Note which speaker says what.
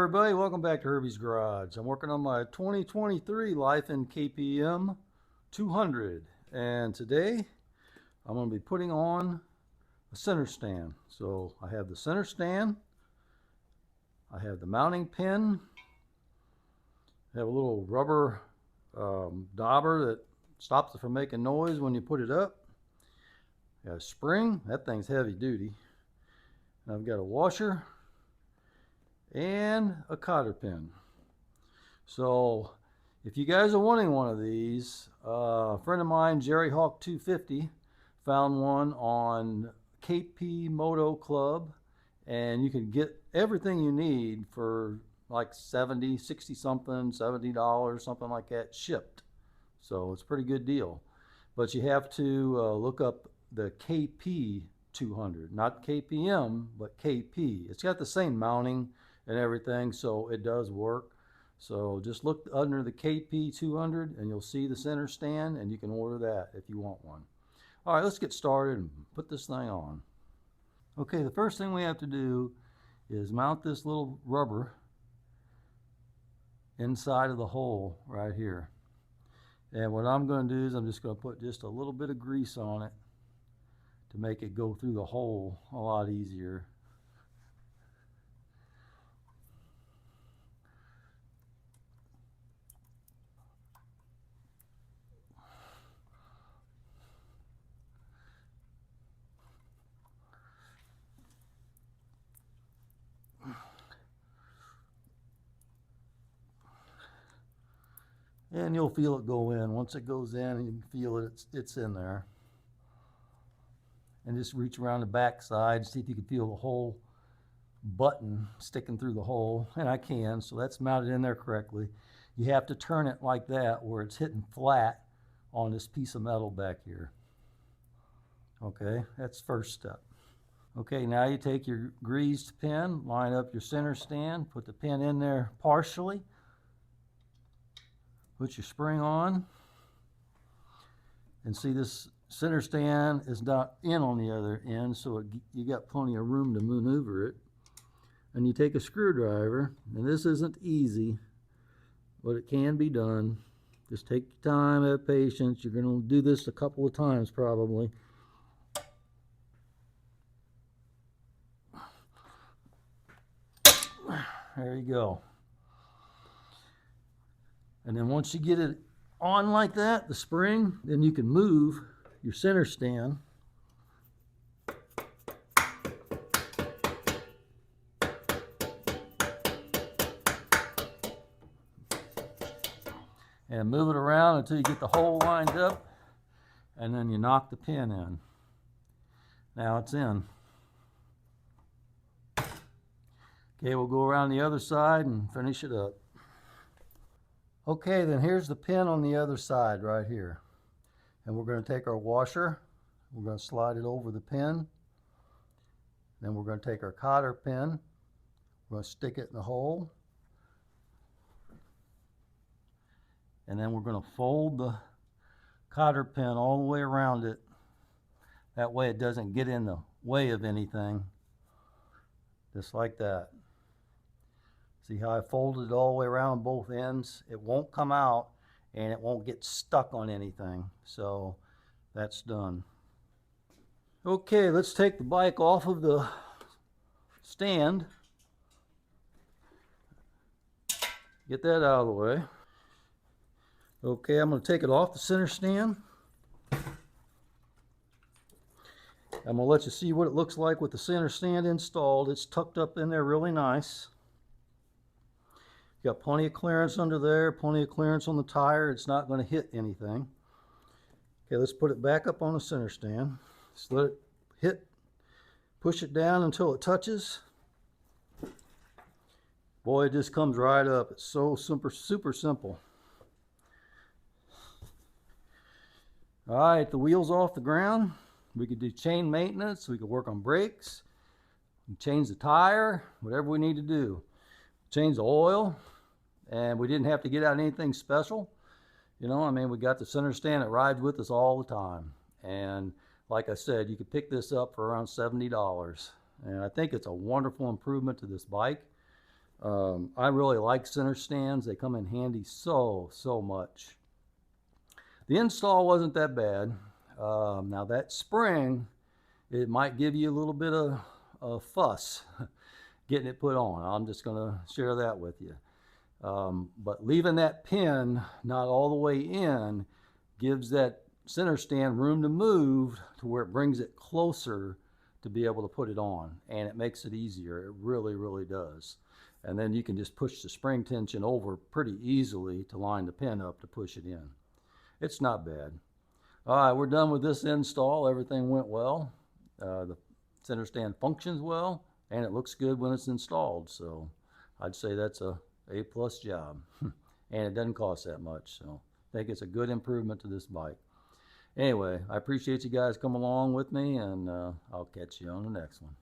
Speaker 1: everybody, welcome back to Herbies Garage. I'm working on my 2023 Lifan KPM 200, and today I'm going to be putting on a center stand. So I have the center stand, I have the mounting pin, I have a little rubber dauber that stops it from making noise when you put it up. I got a spring, that thing's heavy duty. And I've got a washer and a cotter pin. So if you guys are wanting one of these, a friend of mine, Jerry Hawk 250, found one on KP Moto Club, and you can get everything you need for like 60 something, $70, something like that, shipped. So it's a pretty good deal. But you have to look up the KP 200, not KPM, but KP. It's got the same mounting and everything, so it does work. So just look under the KP 200 and you'll see the center stand, and you can order that if you want one. All right, let's get started and put this thing on. Okay, the first thing we have to do is mount this little rubber inside of the hole right here. And what I'm going to do is I'm just going to put just a little bit of grease on it to make it go through the hole a lot easier. And you'll feel it go in. Once it goes in, you can feel it, it's in there. And just reach around the back side, see if you can feel the whole button sticking through the hole. And I can, so that's mounted in there correctly. You have to turn it like that, where it's hitting flat on this piece of metal back here. Okay, that's first step. Okay, now you take your greased pin, line up your center stand, put the pin in there partially, put your spring on, and see this center stand is not in on the other end, so you got plenty of room to maneuver it. And you take a screwdriver, and this isn't easy, but it can be done. Just take your time, have patience. You're going to do this a couple of times probably. There you go. And then once you get it on like that, the spring, then you can move your center stand. And move it around until you get the hole lined up, and then you knock the pin in. Now it's in. Okay, we'll go around the other side and finish it up. Okay, then here's the pin on the other side right here. And we're going to take our washer, we're going to slide it over the pin. Then we're going to take our cotter pin, we're going to stick it in the hole. And then we're going to fold the cotter pin all the way around it. That way it doesn't get in the way of anything. Just like that. See how I folded it all the way around both ends? It won't come out and it won't get stuck on anything. So that's done. Okay, let's take the bike off of the stand. Get that out of the way. Okay, I'm going to take it off the center stand. I'm going to let you see what it looks like with the center stand installed. It's tucked up in there really nice. Got plenty of clearance under there, plenty of clearance on the tire. It's not going to hit anything. Okay, let's put it back up on the center stand. Just let it hit, push it down until it touches. Boy, it just comes right up. It's so super simple. All right, the wheel's off the ground. We could do chain maintenance. We could work on brakes, change the tire, whatever we need to do. Change the oil, and we didn't have to get out anything special. You know, I mean, we got the center stand that rides with us all the time. And like I said, you could pick this up for around $70. And I think it's a wonderful improvement to this bike. I really like center stands. They come in handy so much. The install wasn't that bad. Now that spring, it might give you a little bit of fuss getting it put on. I'm just going to share that with you. But leaving that pin not all the way in gives that center stand room to move to where it brings it closer to be able to put it on, and it makes it easier. It really does. And then you can just push the spring tension over pretty easily to line the pin up to push it in. It's not bad. All right, we're done with this install. Everything went well. The center stand functions well, and it looks good when it's installed. So I'd say that's a A+ job. And it doesn't cost that much. So I think it's a good improvement to this bike. Anyway, I appreciate you guys coming along with me, and I'll catch you on the next one.